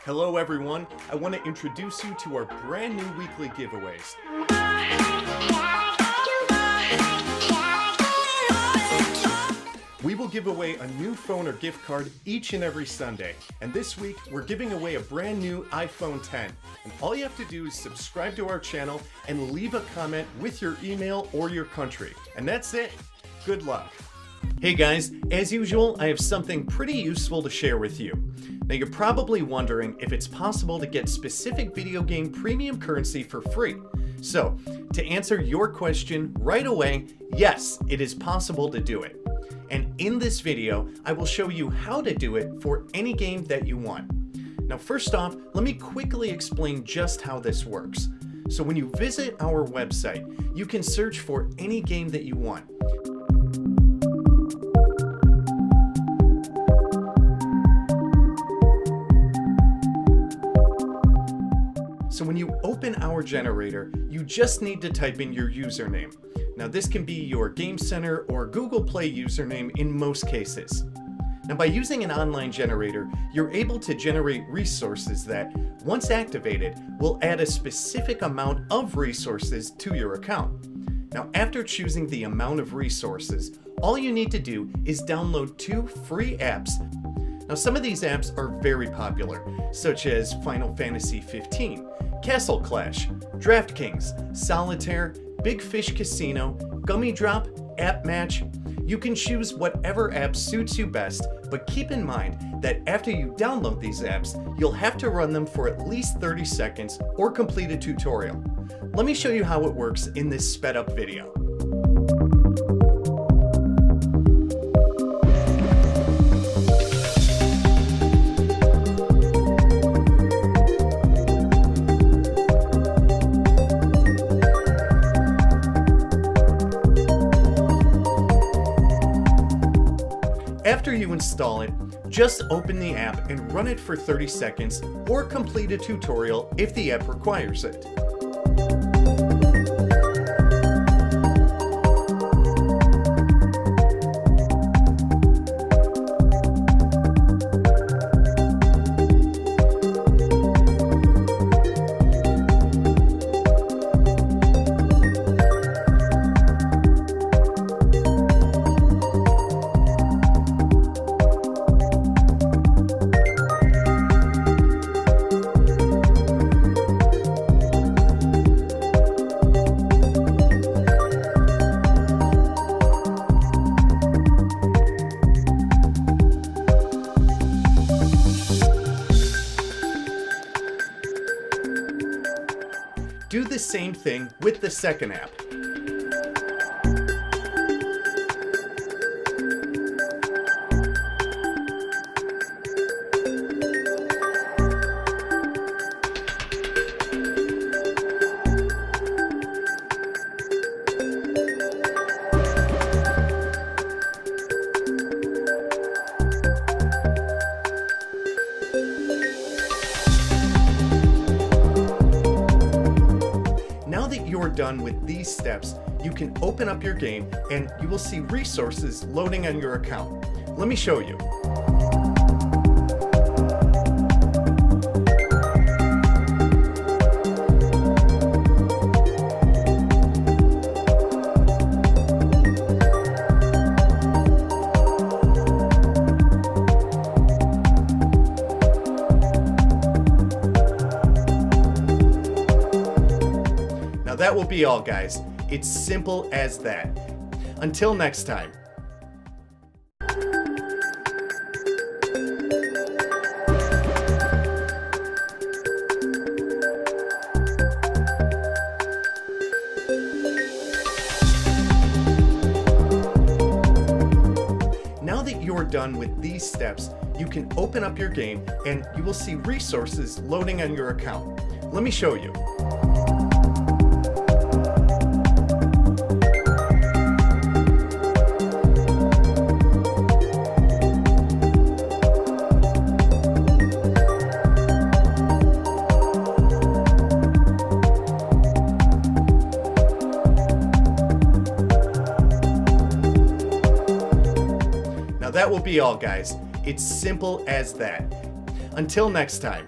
Hello everyone, I want to introduce you to our brand new weekly giveaways. We will give away a new phone or gift card each and every Sunday. And this week, we're giving away a brand new iPhone 10. And all you have to do is subscribe to our channel and leave a comment with your email or your country. And that's it. Good luck. Hey guys, as usual, I have something pretty useful to share with you. Now you're probably wondering if it's possible to get specific video game premium currency for free. So, to answer your question right away, yes, it is possible to do it. And in this video, I will show you how to do it for any game that you want. Now first off, let me quickly explain just how this works. So when you visit our website, you can search for any game that you want. So when you open our generator, you just need to type in your username. Now this can be your Game Center or Google Play username in most cases. Now by using an online generator, you're able to generate resources that, once activated, will add a specific amount of resources to your account. Now after choosing the amount of resources, all you need to do is download 2 free apps. Now some of these apps are very popular, such as Final Fantasy 15, Castle Clash, DraftKings, Solitaire, Big Fish Casino, Gummy Drop, App Match. You can choose whatever app suits you best, but keep in mind that after you download these apps, you'll have to run them for at least 30 seconds or complete a tutorial. Let me show you how it works in this sped up video. After you install it, just open the app and run it for 30 seconds or complete a tutorial if the app requires it. Do the same thing with the second app. Now that you're done with these steps, you can open up your game and you will see resources loading on your account. Let me show you. That will be all, guys. It's simple as that. Until next time. Now that you're done with these steps, you can open up your game and you will see resources loading on your account. Let me show you. That will be all, guys. It's simple as that. Until next time.